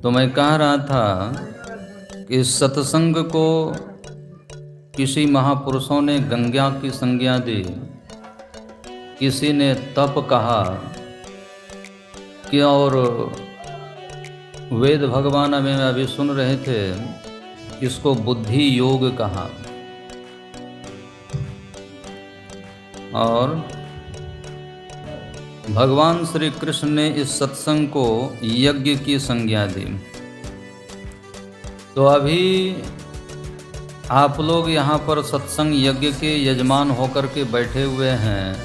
तो मैं कह रहा था कि सत्संग को किसी महापुरुषों ने गंगा की संज्ञा दी, किसी ने तप कहा कि और वेद भगवान में अभी सुन रहे थे इसको बुद्धि योग कहा। और भगवान श्री कृष्ण ने इस सत्संग को यज्ञ की संज्ञा दी। तो अभी आप लोग यहाँ पर सत्संग यज्ञ के यजमान होकर के बैठे हुए हैं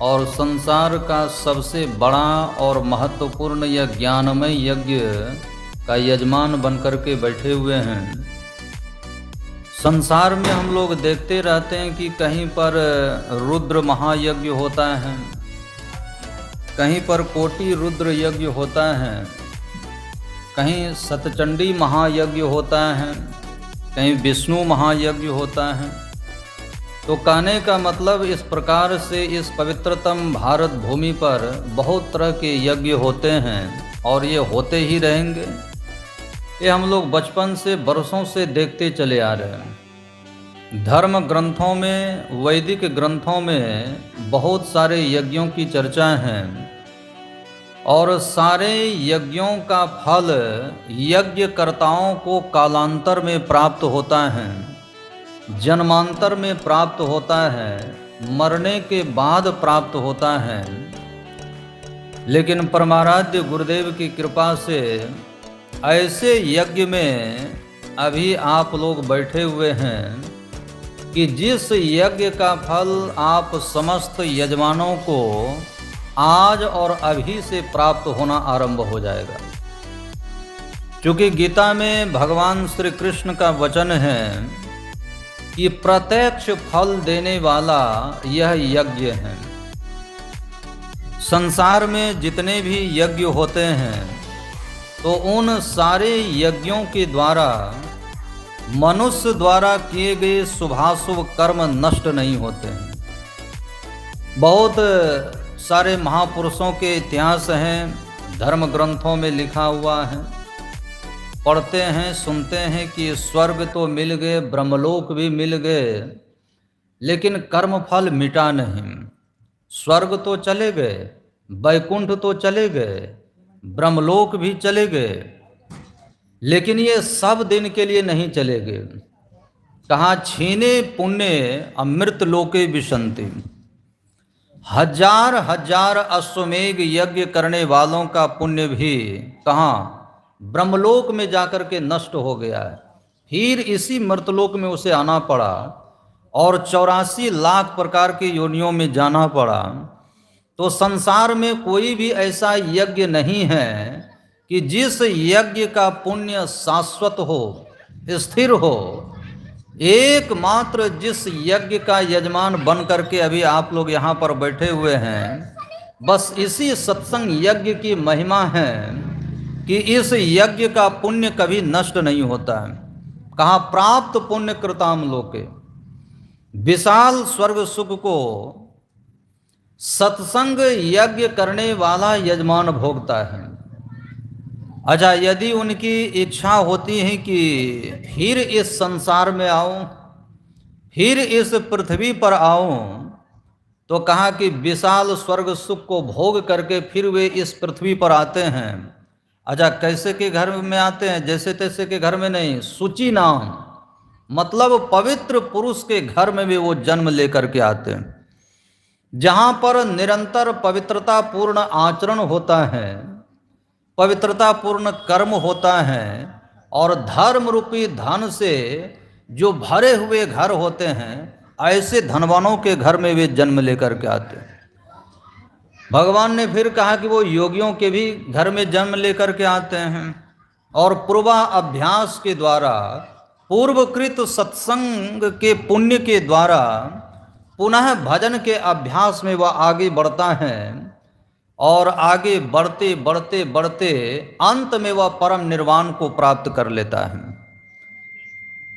और संसार का सबसे बड़ा और महत्वपूर्ण या ज्ञानमय यज्ञ का यजमान बनकर के बैठे हुए हैं। संसार में हम लोग देखते रहते हैं कि कहीं पर रुद्र महायज्ञ होता है, कहीं पर कोटि रुद्र यज्ञ होता है, कहीं सतचंडी महायज्ञ होता है, कहीं विष्णु महायज्ञ होता है। तो कहने का मतलब इस प्रकार से इस पवित्रतम भारत भूमि पर बहुत तरह के यज्ञ होते हैं और ये होते ही रहेंगे। ये हम लोग बचपन से बरसों से देखते चले आ रहे हैं। धर्म ग्रंथों में, वैदिक ग्रंथों में बहुत सारे यज्ञों की चर्चा है और सारे यज्ञों का फल यज्ञकर्ताओं को कालांतर में प्राप्त होता है, जन्मांतर में प्राप्त होता है, मरने के बाद प्राप्त होता है। लेकिन परमाराध्य गुरुदेव की कृपा से ऐसे यज्ञ में अभी आप लोग बैठे हुए हैं कि जिस यज्ञ का फल आप समस्त यजमानों को आज और अभी से प्राप्त होना आरंभ हो जाएगा। क्योंकि गीता में भगवान श्री कृष्ण का वचन है कि प्रत्यक्ष फल देने वाला यह यज्ञ है। संसार में जितने भी यज्ञ होते हैं तो उन सारे यज्ञों के द्वारा मनुष्य द्वारा किए गए शुभाशुभ कर्म नष्ट नहीं होते हैं। बहुत सारे महापुरुषों के इतिहास हैं, धर्म ग्रंथों में लिखा हुआ है, पढ़ते हैं, सुनते हैं कि स्वर्ग तो मिल गए, ब्रह्मलोक भी मिल गए, लेकिन कर्म फल मिटा नहीं। स्वर्ग तो चले गए, वैकुंठ तो चले गए, ब्रह्मलोक भी चले गए, लेकिन ये सब दिन के लिए नहीं चले गए। कहाँ छीने पुण्य अमृत लोके विशंति। हजार हजार अश्वमेघ यज्ञ करने वालों का पुण्य भी कहाँ ब्रह्मलोक में जाकर के नष्ट हो गया है। फिर इसी मर्तलोक में उसे आना पड़ा और 84 लाख प्रकार की योनियों में जाना पड़ा। तो संसार में कोई भी ऐसा यज्ञ नहीं है कि जिस यज्ञ का पुण्य शाश्वत हो, स्थिर हो। एकमात्र जिस यज्ञ का यजमान बन करके अभी आप लोग यहाँ पर बैठे हुए हैं, बस इसी सत्संग यज्ञ की महिमा है कि इस यज्ञ का पुण्य कभी नष्ट नहीं होता है। कहाँ प्राप्त पुण्य कृताम लोके। विशाल स्वर्ग सुख को सत्संग यज्ञ करने वाला यजमान भोगता है। अच्छा, यदि उनकी इच्छा होती है कि फिर इस संसार में आऊं, फिर इस पृथ्वी पर आऊं, तो कहा कि विशाल स्वर्ग सुख को भोग करके फिर वे इस पृथ्वी पर आते हैं। अच्छा, कैसे के घर में आते हैं? जैसे तैसे के घर में नहीं, शुचि नाम मतलब पवित्र पुरुष के घर में भी वो जन्म लेकर के आते हैं, जहाँ पर निरंतर पवित्रता पूर्ण आचरण होता है, पवित्रता पूर्ण कर्म होता है और धर्म रूपी धन से जो भरे हुए घर होते हैं, ऐसे धनवानों के घर में वे जन्म लेकर के आते हैं। भगवान ने फिर कहा कि वो योगियों के भी घर में जन्म लेकर के आते हैं और पूर्वाभ्यास के द्वारा, पूर्वकृत सत्संग के पुण्य के द्वारा पुनः भजन के अभ्यास में वह आगे बढ़ता है और आगे बढ़ते बढ़ते बढ़ते अंत में वह परम निर्वाण को प्राप्त कर लेता है।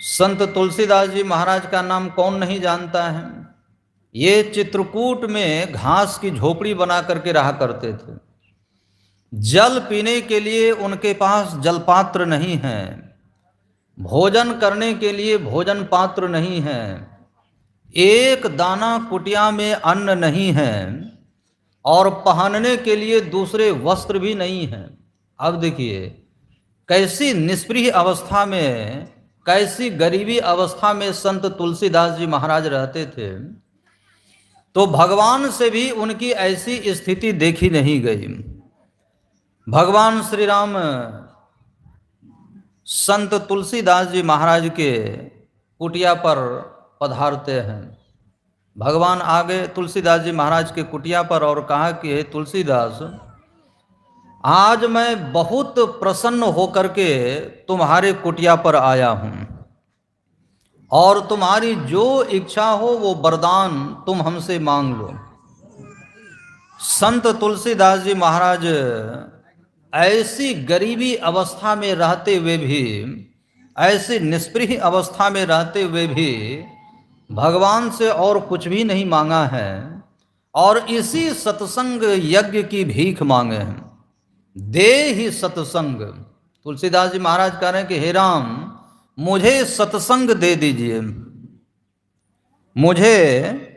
संत तुलसीदास जी महाराज का नाम कौन नहीं जानता है। ये चित्रकूट में घास की झोपड़ी बना करके रहा करते थे। जल पीने के लिए उनके पास जलपात्र नहीं है, भोजन करने के लिए भोजन पात्र नहीं है, एक दाना कुटिया में अन्न नहीं है और पहनने के लिए दूसरे वस्त्र भी नहीं है। अब देखिए कैसी निष्प्रिय अवस्था में, कैसी गरीबी अवस्था में संत तुलसीदास जी महाराज रहते थे। तो भगवान से भी उनकी ऐसी स्थिति देखी नहीं गई। भगवान श्री राम संत तुलसीदास जी महाराज के कुटिया पर पधारते हैं। भगवान आ गए तुलसीदास जी महाराज के कुटिया पर और कहा कि हे तुलसीदास, आज मैं बहुत प्रसन्न होकर के तुम्हारे कुटिया पर आया हूँ और तुम्हारी जो इच्छा हो वो वरदान तुम हमसे मांग लो। संत तुलसीदास जी महाराज ऐसी गरीबी अवस्था में रहते हुए भी, ऐसी निष्प्रिय अवस्था में रहते हुए भी भगवान से और कुछ भी नहीं मांगा है और इसी सत्संग यज्ञ की भीख मांगे हैं। दे ही सत्संग। तुलसीदास जी महाराज कह रहे हैं कि हे राम, मुझे सत्संग दे दीजिए, मुझे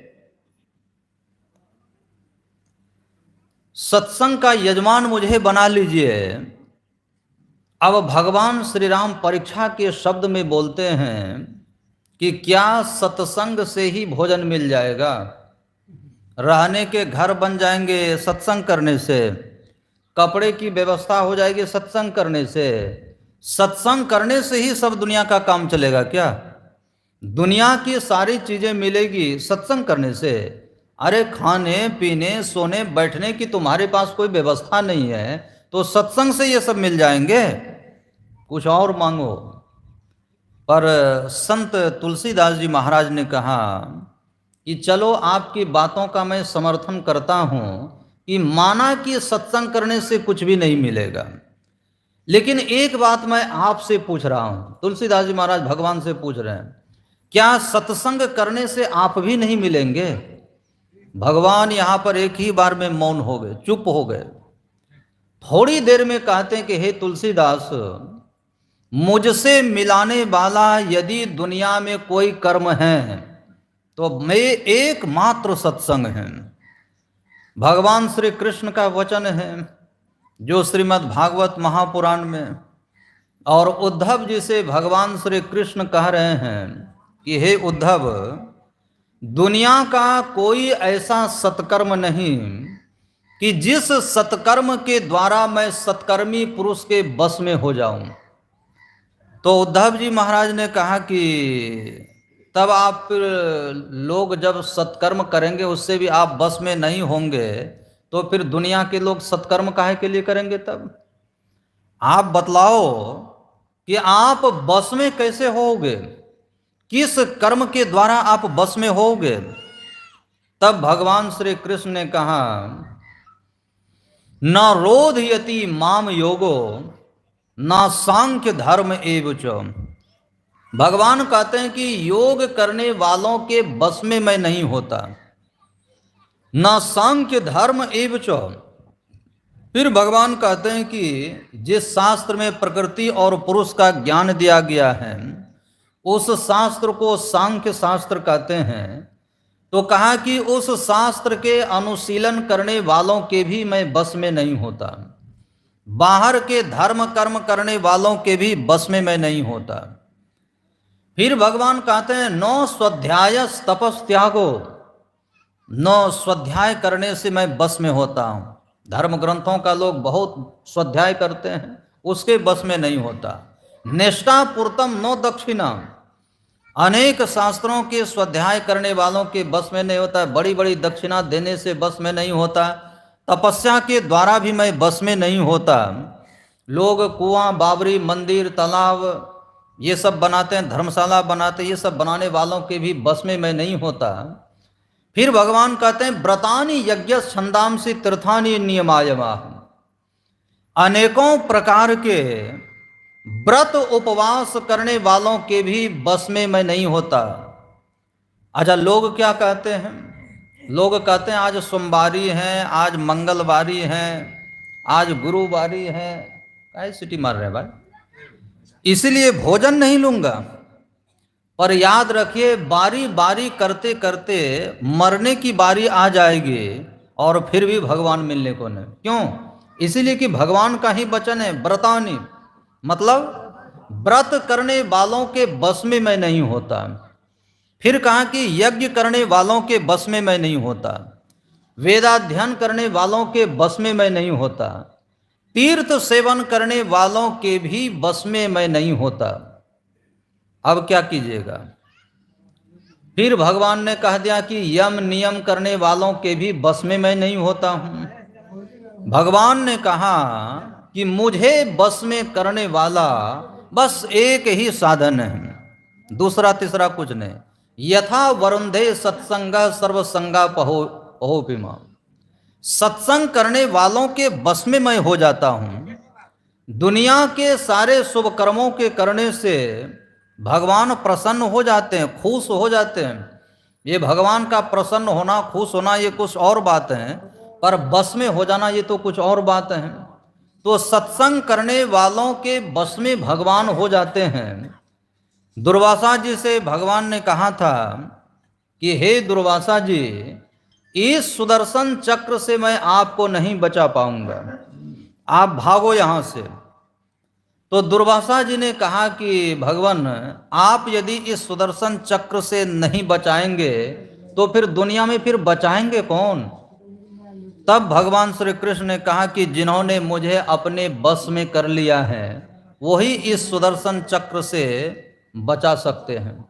सत्संग का यजमान मुझे बना लीजिए। अब भगवान श्री राम परीक्षा के शब्द में बोलते हैं कि क्या सत्संग से ही भोजन मिल जाएगा, रहने के घर बन जाएंगे सत्संग करने से, कपड़े की व्यवस्था हो जाएगी सत्संग करने से, सत्संग करने से ही सब दुनिया का काम चलेगा क्या? दुनिया की सारी चीजें मिलेगी सत्संग करने से? अरे खाने पीने सोने बैठने की तुम्हारे पास कोई व्यवस्था नहीं है तो सत्संग से ये सब मिल जाएंगे? कुछ और मांगो। पर संत तुलसीदास जी महाराज ने कहा कि चलो आपकी बातों का मैं समर्थन करता हूँ कि माना कि सत्संग करने से कुछ भी नहीं मिलेगा, लेकिन एक बात मैं आपसे पूछ रहा हूँ। तुलसीदास जी महाराज भगवान से पूछ रहे हैं, क्या सत्संग करने से आप भी नहीं मिलेंगे? भगवान यहाँ पर एक ही बार में मौन हो गए, चुप हो गए। थोड़ी देर में कहते हैं कि हे तुलसीदास, मुझसे मिलाने वाला यदि दुनिया में कोई कर्म है तो मैं एकमात्र सत्संग है। भगवान श्री कृष्ण का वचन है जो श्रीमद् भागवत महापुराण में, और उद्धव जी से भगवान श्री कृष्ण कह रहे हैं कि हे उद्धव, दुनिया का कोई ऐसा सत्कर्म नहीं कि जिस सत्कर्म के द्वारा मैं सत्कर्मी पुरुष के बस में हो जाऊं। तो उद्धव जी महाराज ने कहा कि तब आप लोग जब सत्कर्म करेंगे उससे भी आप बस में नहीं होंगे तो फिर दुनिया के लोग सत्कर्म काहे के लिए करेंगे? तब आप बतलाओ कि आप बस में कैसे होगे, किस कर्म के द्वारा आप बस में होगे? तब भगवान श्री कृष्ण ने कहा, न रोधयति माम योगो न सांख्य धर्म एव च। भगवान कहते हैं कि योग करने वालों के बस में मैं नहीं होता, न सांख्य धर्म एव च। फिर भगवान कहते हैं कि जिस शास्त्र में प्रकृति और पुरुष का ज्ञान दिया गया है उस शास्त्र को सांख्य शास्त्र कहते हैं। तो कहा कि उस शास्त्र के अनुशीलन करने वालों के भी मैं बस में नहीं होता, बाहर के धर्म कर्म करने वालों के भी बस में मैं नहीं होता। फिर भगवान कहते हैं नो स्वाध्याय तपस त्यागो, नो स्वाध्याय करने से मैं बस में होता हूँ। धर्म ग्रंथों का लोग बहुत स्वाध्याय करते हैं, उसके बस में नहीं होता। निष्ठा पूर्तम नो दक्षिणा, अनेक शास्त्रों के स्वाध्याय करने वालों के बस में नहीं होता, बड़ी बड़ी दक्षिणा देने से बस में नहीं होता, तपस्या के द्वारा भी मैं बस में नहीं होता। लोग कुआं बाबरी मंदिर तालाब ये सब बनाते हैं, धर्मशाला बनाते हैं, ये सब बनाने वालों के भी बस में मैं नहीं होता। फिर भगवान कहते हैं व्रतानि यज्ञ छंदांसि तीर्थानि नियमायमाः, अनेकों प्रकार के व्रत उपवास करने वालों के भी बस में मैं नहीं होता। अच्छा, लोग क्या कहते हैं? लोग कहते हैं आज सोमवारी है, आज मंगलवारी है, आज गुरुवारी है, काहे सिटी मार रहे भाई, इसलिए भोजन नहीं लूंगा। पर याद रखिए, बारी बारी करते करते मरने की बारी आ जाएगी और फिर भी भगवान मिलने को नहीं। क्यों? इसीलिए कि भगवान का ही वचन है, व्रतानि, मतलब व्रत करने वालों के बस में मैं नहीं होता। फिर कहा कि यज्ञ करने वालों के बस में मैं नहीं होता, वेदाध्ययन करने वालों के बस में मैं नहीं होता, तीर्थ सेवन करने वालों के भी बस में मैं नहीं होता। अब क्या कीजिएगा? फिर भगवान ने कह दिया कि यम नियम करने वालों के भी बस में मैं नहीं होता हूं। भगवान ने कहा कि मुझे बस में करने वाला बस एक ही साधन है, दूसरा तीसरा कुछ नहीं। यथा वरुंधे सत्संग सर्वसंगा पहोपिमा, सत्संग करने वालों के बस में मैं हो जाता हूं। दुनिया के सारे शुभ कर्मों के करने से भगवान प्रसन्न हो जाते हैं, खुश हो जाते हैं। ये भगवान का प्रसन्न होना, खुश होना, ये कुछ और बात है, पर बस में हो जाना ये तो कुछ और बात है। तो सत्संग करने वालों के बस में भगवान हो जाते हैं। दुर्वासा जी से भगवान ने कहा था कि हे दुर्वासा जी, इस सुदर्शन चक्र से मैं आपको नहीं बचा पाऊंगा, आप भागो यहां से। तो दुर्वासा जी ने कहा कि भगवान, आप यदि इस सुदर्शन चक्र से नहीं बचाएंगे तो फिर दुनिया में फिर बचाएंगे कौन? तब भगवान श्री कृष्ण ने कहा कि जिन्होंने मुझे अपने बस में कर लिया है वही इस सुदर्शन चक्र से बचा सकते हैं।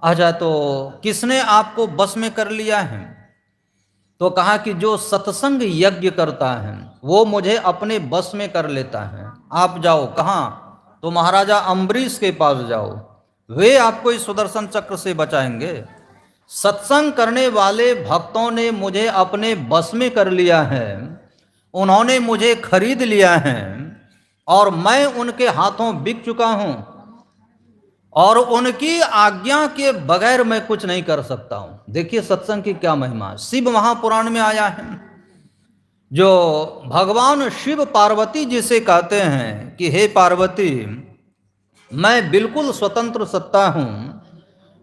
अच्छा, तो किसने आपको बस में कर लिया है? तो कहा कि जो सत्संग यज्ञ करता है वो मुझे अपने बस में कर लेता है। आप जाओ, कहाँ? तो महाराजा अम्बरीश के पास जाओ, वे आपको इस सुदर्शन चक्र से बचाएंगे। सत्संग करने वाले भक्तों ने मुझे अपने बस में कर लिया है, उन्होंने मुझे खरीद लिया है और मैं उनके हाथों बिक चुका हूं और उनकी आज्ञा के बगैर मैं कुछ नहीं कर सकता हूं। देखिए सत्संग की क्या महिमा। शिव महापुराण में आया है, जो भगवान शिव पार्वती जी से कहते हैं कि हे पार्वती, मैं बिल्कुल स्वतंत्र सत्ता हूं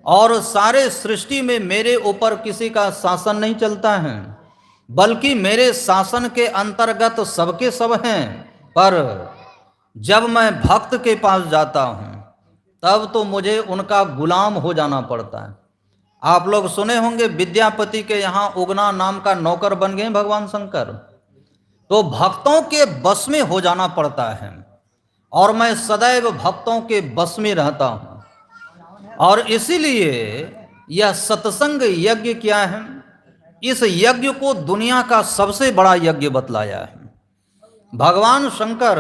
और सारे सृष्टि में मेरे ऊपर किसी का शासन नहीं चलता है, बल्कि मेरे शासन के अंतर्गत सबके सब हैं। पर जब मैं भक्त के पास जाता हूं तब तो मुझे उनका गुलाम हो जाना पड़ता है। आप लोग सुने होंगे विद्यापति के यहाँ उगना नाम का नौकर बन गए भगवान शंकर। तो भक्तों के बस में हो जाना पड़ता है और मैं सदैव भक्तों के बस में रहता हूं। और इसीलिए यह सत्संग यज्ञ क्या है, इस यज्ञ को दुनिया का सबसे बड़ा यज्ञ बतलाया है। भगवान शंकर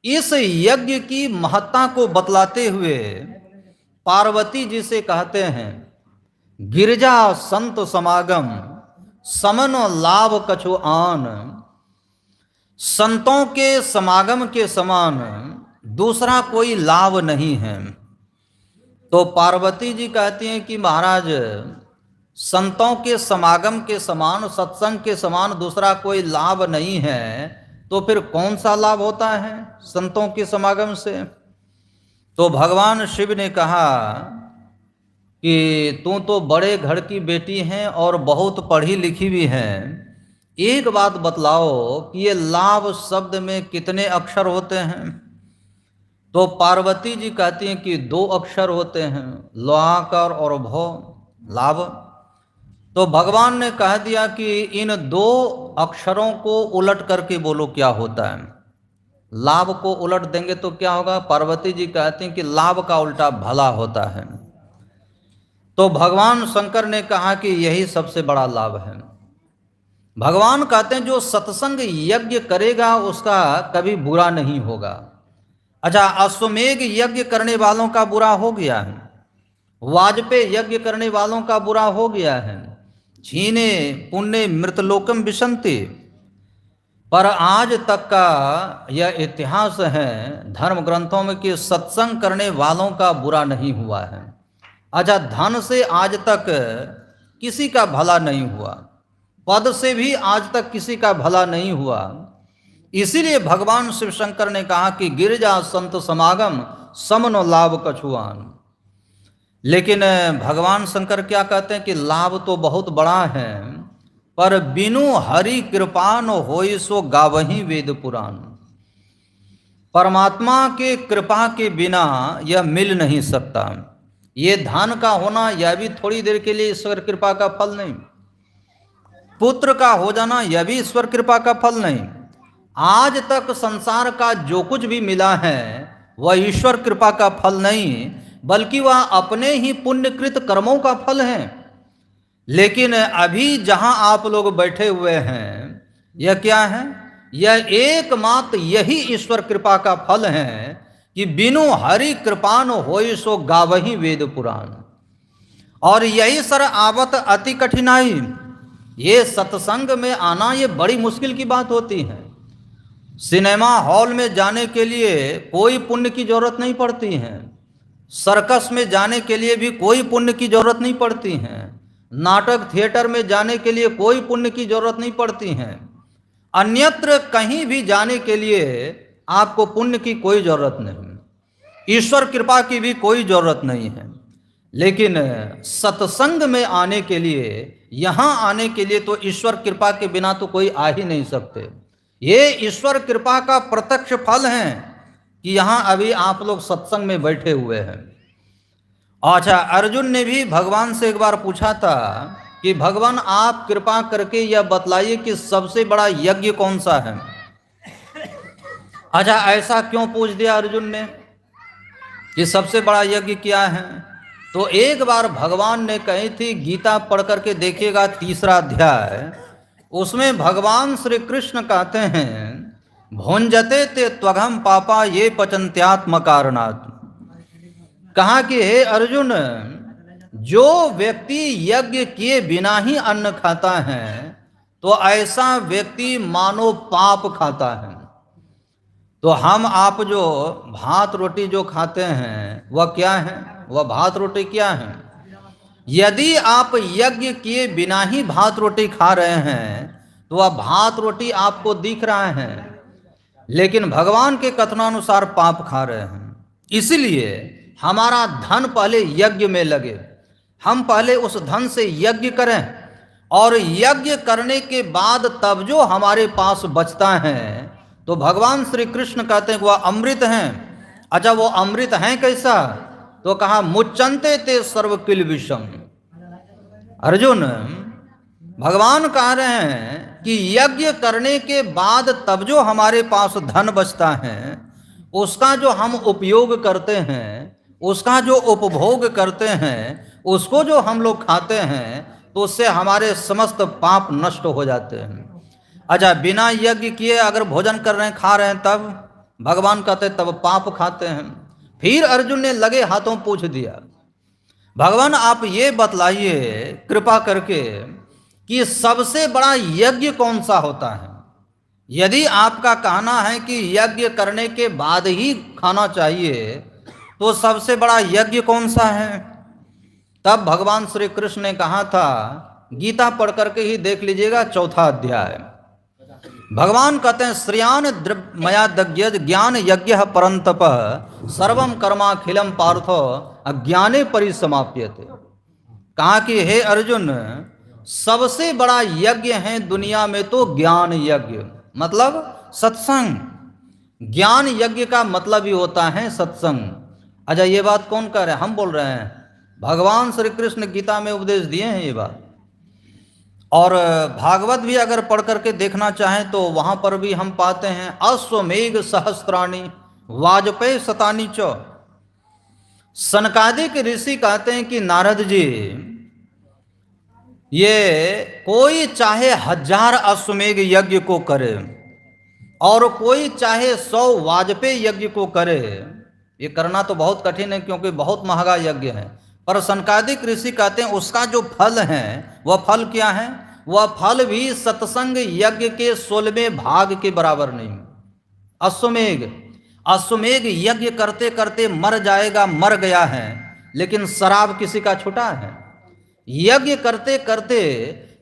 इस यज्ञ की महत्ता को बतलाते हुए पार्वती जी से कहते हैं, गिरजा संत समागम समन लाभ कछु आन, संतों के समागम के समान दूसरा कोई लाभ नहीं है। तो पार्वती जी कहती हैं कि महाराज, संतों के समागम के समान, सत्संग के समान दूसरा कोई लाभ नहीं है, तो फिर कौन सा लाभ होता है संतों के समागम से? तो भगवान शिव ने कहा कि तू तो बड़े घर की बेटी हैं और बहुत पढ़ी लिखी भी हैं, एक बात बतलाओ कि ये लाभ शब्द में कितने अक्षर होते हैं? तो पार्वती जी कहती हैं कि 2 अक्षर होते हैं, लोहाकार और भौ, लाभ। तो भगवान ने कह दिया कि इन 2 अक्षरों को उलट करके बोलो क्या होता है। लाभ को उलट देंगे तो क्या होगा? पार्वती जी कहती हैं कि लाभ का उल्टा भला होता है। तो भगवान शंकर ने कहा कि यही सबसे बड़ा लाभ है। भगवान कहते हैं जो सत्संग यज्ञ करेगा उसका कभी बुरा नहीं होगा। अच्छा, अश्वमेघ यज्ञ करने वालों का बुरा हो गया है, वाजपेय यज्ञ करने वालों का बुरा हो गया है, छीने पुण्य मृतलोकम विशंति। पर आज तक का यह इतिहास है धर्म ग्रंथों में कि सत्संग करने वालों का बुरा नहीं हुआ है। अच्छा, धन से आज तक किसी का भला नहीं हुआ, पद से भी आज तक किसी का भला नहीं हुआ, इसीलिए भगवान शिव शंकर ने कहा कि गिरजा संत समागम समनो लाभ कछुआन। लेकिन भगवान शंकर क्या कहते हैं कि लाभ तो बहुत बड़ा है, पर बिनु हरि कृपान होई सो गावही वेद पुराण। परमात्मा के कृपा के बिना यह मिल नहीं सकता। ये धन का होना यह भी थोड़ी देर के लिए ईश्वर कृपा का फल नहीं, पुत्र का हो जाना यह भी ईश्वर कृपा का फल नहीं। आज तक संसार का जो कुछ भी मिला है वह ईश्वर कृपा का फल नहीं, बल्कि वह अपने ही पुण्यकृत कर्मों का फल है। लेकिन अभी जहां आप लोग बैठे हुए हैं यह क्या है? यह एकमात्र यही ईश्वर कृपा का फल है कि बिनु हरि कृपान होई सो गावही वेद पुराण। और यही सर आवत अति कठिनाई। ये सत्संग में आना ये बड़ी मुश्किल की बात होती है। सिनेमा हॉल में जाने के लिए कोई पुण्य की जरूरत नहीं पड़ती है, सर्कस में जाने के लिए भी कोई पुण्य की जरूरत नहीं पड़ती है, नाटक थिएटर में जाने के लिए कोई पुण्य की जरूरत नहीं पड़ती है, अन्यत्र कहीं भी जाने के लिए आपको पुण्य की कोई जरूरत नहीं, ईश्वर कृपा की भी कोई जरूरत नहीं है। लेकिन सत्संग में आने के लिए, यहाँ आने के लिए तो ईश्वर कृपा के बिना तो कोई आ ही नहीं सकते। ये ईश्वर कृपा का प्रत्यक्ष फल है कि यहाँ अभी आप लोग सत्संग में बैठे हुए हैं। अच्छा, अर्जुन ने भी भगवान से एक बार पूछा था कि भगवान आप कृपा करके यह बतलाइए कि सबसे बड़ा यज्ञ कौन सा है। अच्छा, ऐसा क्यों पूछ दिया अर्जुन ने कि सबसे बड़ा यज्ञ क्या है? तो एक बार भगवान ने कही थी, गीता पढ़ करके देखिएगा 3रा अध्याय, उसमें भगवान श्री कृष्ण कहते हैं भुंजते ते त्वघम पापा ये पचन्त्यात्म कारणात्। कहा कि हे अर्जुन, जो व्यक्ति यज्ञ किए बिना ही अन्न खाता है तो ऐसा व्यक्ति मानो पाप खाता है। तो हम आप जो भात रोटी जो खाते हैं वह क्या है? वह भात रोटी क्या है? यदि आप यज्ञ किए बिना ही भात रोटी खा रहे हैं तो वह भात रोटी आपको दिख रहा है, लेकिन भगवान के कथनानुसार पाप खा रहे हैं। इसलिए हमारा धन पहले यज्ञ में लगे, हम पहले उस धन से यज्ञ करें, और यज्ञ करने के बाद तब जो हमारे पास बचता है तो भगवान श्री कृष्ण कहते हैं वह अमृत हैं। अच्छा, वो अमृत हैं कैसा? तो कहा मुच्चन्ते ते सर्व किल विषम। अर्जुन, भगवान कह रहे हैं कि यज्ञ करने के बाद तब जो हमारे पास धन बचता है उसका जो हम उपयोग करते हैं, उसका जो उपभोग करते हैं, उसको जो हम लोग खाते हैं तो उससे हमारे समस्त पाप नष्ट हो जाते हैं। अच्छा, बिना यज्ञ किए अगर भोजन कर रहे हैं, खा रहे हैं, तब भगवान कहते तब पाप खाते हैं। फिर अर्जुन ने लगे हाथों पूछ दिया, भगवान आप ये बतलाइए कृपा करके कि सबसे बड़ा यज्ञ कौन सा होता है? यदि आपका कहना है कि यज्ञ करने के बाद ही खाना चाहिए तो सबसे बड़ा यज्ञ कौन सा है? तब भगवान श्री कृष्ण ने कहा था, गीता पढ़ करके ही देख लीजिएगा 4था अध्याय। भगवान कहते हैं श्रियान मया दग्यज ज्ञान यज्ञ परंतप सर्वम कर्माखिलम पार्थो अज्ञाने परिसमाप्यते। कहा कि हे अर्जुन, सबसे बड़ा यज्ञ है दुनिया में तो ज्ञान यज्ञ, मतलब सत्संग। ज्ञान यज्ञ का मतलब ही होता है सत्संग। अच्छा, ये बात कौन कह रहे हैं? हम बोल रहे हैं। भगवान श्री कृष्ण गीता में उपदेश दिए हैं ये बात। और भागवत भी अगर पढ़ करके देखना चाहें तो वहां पर भी हम पाते हैं अश्वमेघ सहस्त्राणी वाजपेय शतानी च। सनकादिक ऋषि कहते हैं कि नारद जी, ये कोई चाहे 1000 अश्वमेघ यज्ञ को करे और कोई चाहे 100 वाजपेय यज्ञ को करे, ये करना तो बहुत कठिन है क्योंकि बहुत महंगा यज्ञ है। पर सनकादिक ऋषि कहते हैं उसका जो फल है वह फल क्या है? वह फल भी सत्संग यज्ञ के 16वें भाग के बराबर नहीं। अश्वमेघ यज्ञ करते करते मर जाएगा, मर गया है, लेकिन शराब किसी का छूटा है? यज्ञ करते करते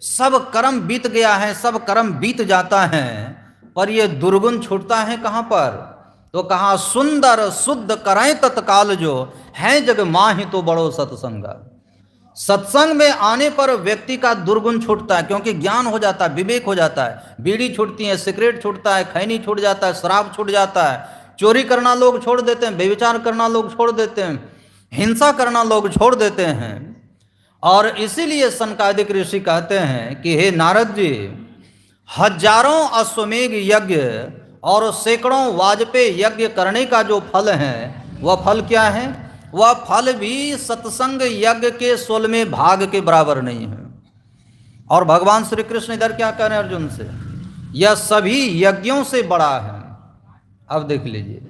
सब कर्म बीत गया है, सब कर्म बीत जाता है, पर ये दुर्गुण छूटता है कहाँ पर? तो कहा सुंदर शुद्ध करें तत्काल जो है जग माहि तो बड़ो सत्संग। सत्संग में आने पर व्यक्ति का दुर्गुण छूटता है, क्योंकि ज्ञान हो जाता है, विवेक हो जाता है। बीड़ी छूटती है, सिगरेट छूटता है, खैनी छूट जाता है, शराब छूट जाता है, चोरी करना लोग छोड़ देते हैं, व्यभिचार करना लोग छोड़ देते हैं, हिंसा करना लोग छोड़ देते हैं। और इसीलिए सनकादिक ऋषि कहते हैं कि हे नारद जी, हजारों अश्वमेघ यज्ञ और सैकड़ों वाजपेयी यज्ञ करने का जो फल है वह फल क्या है? वह फल भी सत्संग यज्ञ के 16वें भाग के बराबर नहीं है। और भगवान श्री कृष्ण इधर क्या कह रहे हैं अर्जुन से? यह सभी यज्ञों से बड़ा है। अब देख लीजिए,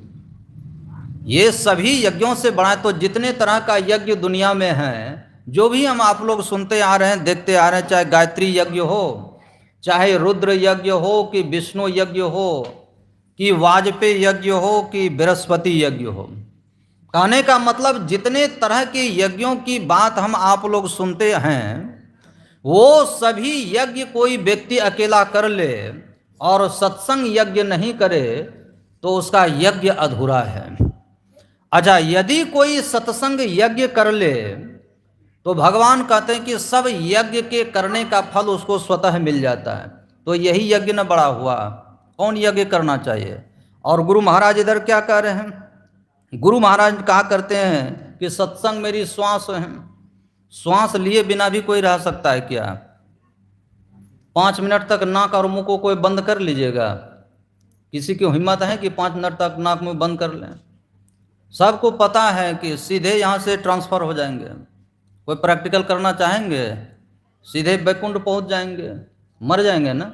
ये सभी यज्ञों से बड़ा है। तो जितने तरह का यज्ञ दुनिया में है, जो भी हम आप लोग सुनते आ रहे हैं, देखते आ रहे हैं, चाहे गायत्री यज्ञ हो, चाहे रुद्र यज्ञ हो, कि विष्णु यज्ञ हो, कि वाजपेयी यज्ञ हो, कि बृहस्पति यज्ञ हो, कहने का मतलब जितने तरह के यज्ञों की बात हम आप लोग सुनते हैं, वो सभी यज्ञ कोई व्यक्ति अकेला कर ले और सत्संग यज्ञ नहीं करे तो उसका यज्ञ अधूरा है। अच्छा, यदि कोई सत्संग यज्ञ कर ले तो भगवान कहते हैं कि सब यज्ञ के करने का फल उसको स्वतः मिल जाता है। तो यही यज्ञ न बड़ा हुआ, कौन यज्ञ करना चाहिए? और गुरु महाराज इधर क्या कह रहे हैं? गुरु महाराज कहा करते हैं कि सत्संग मेरी श्वास है। श्वास लिए बिना भी कोई रह सकता है क्या? 5 मिनट तक नाक और मुंह को कोई बंद कर लीजिएगा? किसी की हिम्मत है कि 5 मिनट तक नाक मुंह बंद कर लें? सबको पता है कि सीधे यहाँ से ट्रांसफर हो जाएंगे। कोई प्रैक्टिकल करना चाहेंगे, सीधे वैकुंठ पहुँच जाएंगे, मर जाएंगे ना।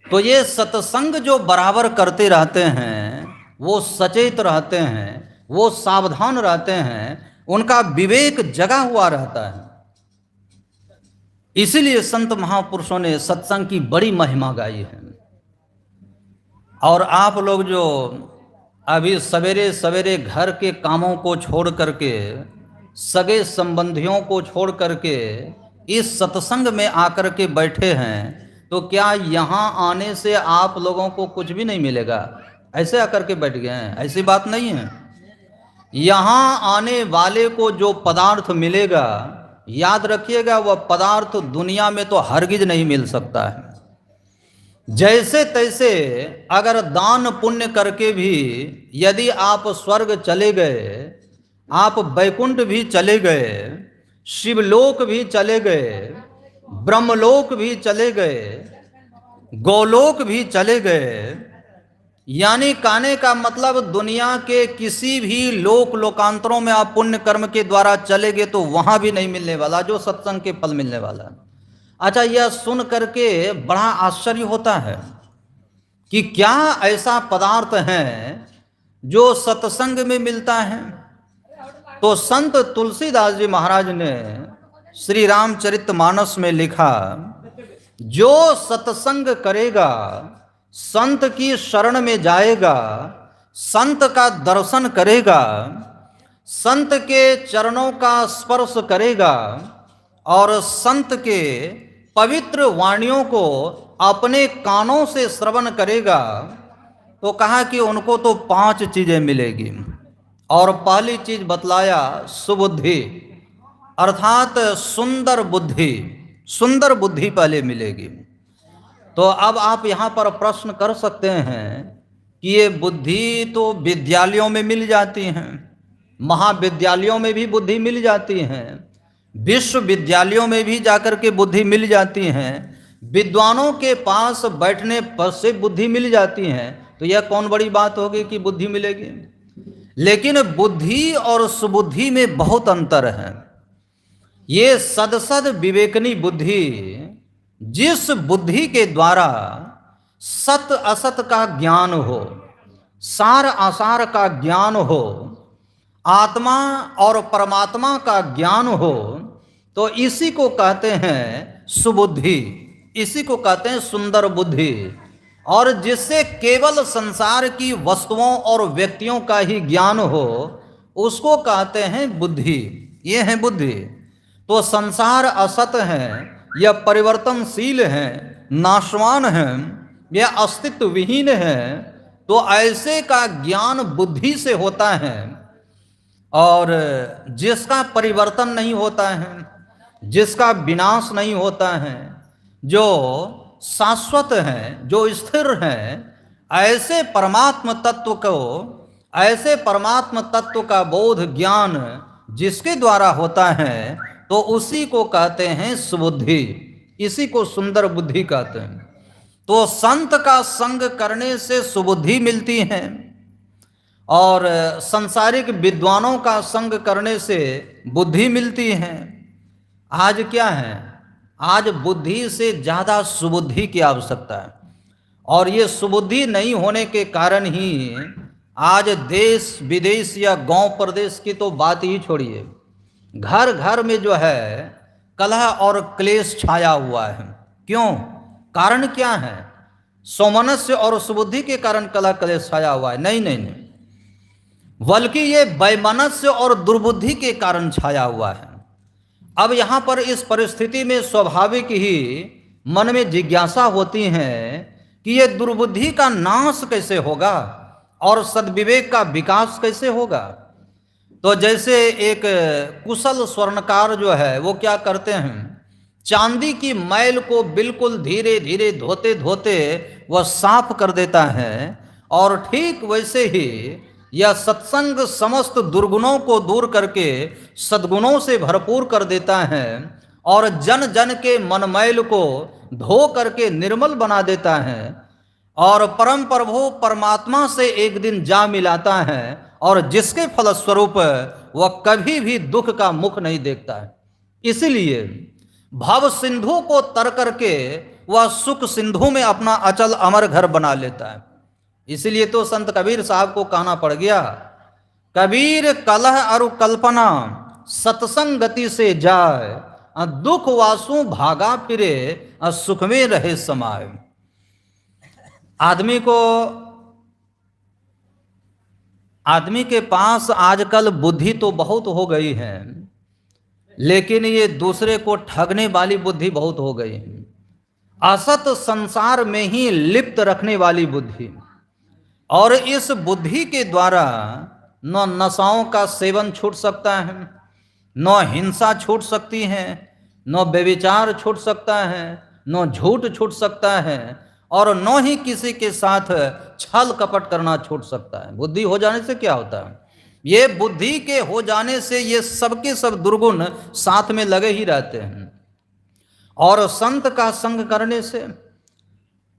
तो ये सत्संग जो बराबर करते रहते हैं, वो सचेत रहते हैं, वो सावधान रहते हैं, उनका विवेक जगा हुआ रहता है। इसीलिए संत महापुरुषों ने सत्संग की बड़ी महिमा गाई है। और आप लोग जो अभी सवेरे सवेरे घर के कामों को छोड़ करके, सगे संबंधियों को छोड़ करके इस सत्संग में आकर के बैठे हैं, तो क्या यहाँ आने से आप लोगों को कुछ भी नहीं मिलेगा? ऐसे आकर के बैठ गए हैं? ऐसी बात नहीं है। यहाँ आने वाले को जो पदार्थ मिलेगा, याद रखिएगा, वह पदार्थ दुनिया में तो हरगिज नहीं मिल सकता है। जैसे तैसे अगर दान पुण्य करके भी यदि आप स्वर्ग चले गए, आप वैकुंठ भी चले गए, शिवलोक भी चले गए, ब्रह्मलोक भी चले गए, गोलोक भी चले गए, यानी कहने का मतलब दुनिया के किसी भी लोकांतरों में आप पुण्य कर्म के द्वारा चले गए तो वहां भी नहीं मिलने वाला जो सत्संग के फल मिलने वाला। अच्छा, यह सुन करके बड़ा आश्चर्य होता है कि क्या ऐसा पदार्थ है जो सत्संग में मिलता है। तो संत तुलसीदास जी महाराज ने श्री रामचरितमानस में लिखा, जो सत्संग करेगा, संत की शरण में जाएगा, संत का दर्शन करेगा, संत के चरणों का स्पर्श करेगा और संत के पवित्र वाणियों को अपने कानों से श्रवण करेगा, तो कहा कि उनको तो 5 चीजें मिलेगी। और पहली चीज बतलाया सुबुद्धि, अर्थात सुंदर बुद्धि। सुंदर बुद्धि पहले मिलेगी। तो अब आप यहाँ पर प्रश्न कर सकते हैं कि ये बुद्धि तो विद्यालयों में मिल जाती हैं, महाविद्यालयों में भी बुद्धि मिल जाती हैं, विश्वविद्यालयों में भी जाकर के बुद्धि मिल जाती हैं, विद्वानों के पास बैठने पर से बुद्धि मिल जाती हैं। तो यह कौन बड़ी बात होगी कि बुद्धि मिलेगी? लेकिन बुद्धि और सुबुद्धि में बहुत अंतर है। ये सदसद विवेकनी बुद्धि, जिस बुद्धि के द्वारा सत असत का ज्ञान हो, सार आसार का ज्ञान हो, आत्मा और परमात्मा का ज्ञान हो, तो इसी को कहते हैं सुबुद्धि, इसी को कहते हैं सुंदर बुद्धि। और जिससे केवल संसार की वस्तुओं और व्यक्तियों का ही ज्ञान हो, उसको कहते हैं बुद्धि। ये है बुद्धि। तो संसार असत है, यह परिवर्तनशील है, नाशवान है, ये अस्तित्व विहीन है, तो ऐसे का ज्ञान बुद्धि से होता है, और जिसका परिवर्तन नहीं होता है, जिसका विनाश नहीं होता है, जो शाश्वत है, जो स्थिर है, ऐसे परमात्म तत्व को, ऐसे परमात्म तत्व का बोध ज्ञान जिसके द्वारा होता है, तो उसी को कहते हैं सुबुद्धि, इसी को सुंदर बुद्धि कहते हैं। तो संत का संग करने से सुबुद्धि मिलती है, और संसारिक विद्वानों का संग करने से बुद्धि मिलती है। आज क्या है, आज बुद्धि से ज़्यादा सुबुद्धि की आवश्यकता है, और ये सुबुद्धि नहीं होने के कारण ही आज देश विदेश या गांव प्रदेश की तो बात ही छोड़िए, घर घर में जो है कलह और क्लेश छाया हुआ है। क्यों? कारण क्या है? सौमनस्य और सुबुद्धि के कारण कलह क्लेश छाया हुआ है? नहीं नहीं नहीं, बल्कि ये वैमनस्य और दुर्बुद्धि के कारण छाया हुआ है। अब यहाँ पर इस परिस्थिति में स्वाभाविक ही मन में जिज्ञासा होती है कि ये दुर्बुद्धि का नाश कैसे होगा और सद्विवेक का विकास कैसे होगा। तो जैसे एक कुशल स्वर्णकार जो है वो क्या करते हैं, चांदी की मैल को बिल्कुल धीरे धीरे धोते धोते वह साफ कर देता है, और ठीक वैसे ही यह सत्संग समस्त दुर्गुणों को दूर करके सद्गुणों से भरपूर कर देता है, और जन जन के मनमैल को धो करके निर्मल बना देता है, और परम प्रभु परमात्मा से एक दिन जा मिलाता है, और जिसके फलस्वरूप वह कभी भी दुख का मुख नहीं देखता है। इसीलिए भव सिंधु को तर करके वह सुख सिंधु में अपना अचल अमर घर बना लेता है। इसलिए तो संत कबीर साहब को कहना पड़ गया, कबीर कलह अरु कल्पना सत्संगति से जाए, दुख वासु भागा फिरे सुख में रहे समाये। आदमी के पास आजकल बुद्धि तो बहुत हो गई है, लेकिन ये दूसरे को ठगने वाली बुद्धि बहुत हो गई है। असत संसार में ही लिप्त रखने वाली बुद्धि, और इस बुद्धि के द्वारा न नशाओं का सेवन छूट सकता है, न हिंसा छूट सकती है, न व्यभिचार छूट सकता है, न झूठ छूट सकता है, और न ही किसी के साथ छल कपट करना छूट सकता है। बुद्धि हो जाने से क्या होता है, ये बुद्धि के हो जाने से ये सबके सब दुर्गुण साथ में लगे ही रहते हैं। और संत का संग करने से,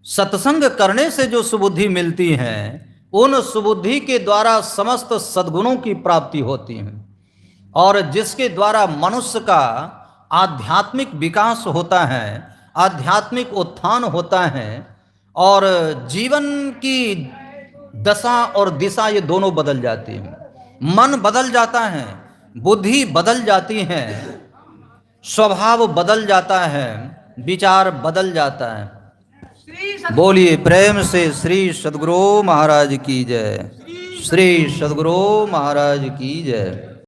सत्संग करने से जो सुबुद्धि मिलती है, उन सुबुद्धि के द्वारा समस्त सद्गुणों की प्राप्ति होती है, और जिसके द्वारा मनुष्य का आध्यात्मिक विकास होता है, आध्यात्मिक उत्थान होता है, और जीवन की दशा और दिशा ये दोनों बदल जाती हैं। मन बदल जाता है, बुद्धि बदल जाती है, स्वभाव बदल जाता है, विचार बदल जाता है। बोलिए प्रेम से श्री सद्गुरु महाराज की जय, श्री सद्गुरु महाराज की जय।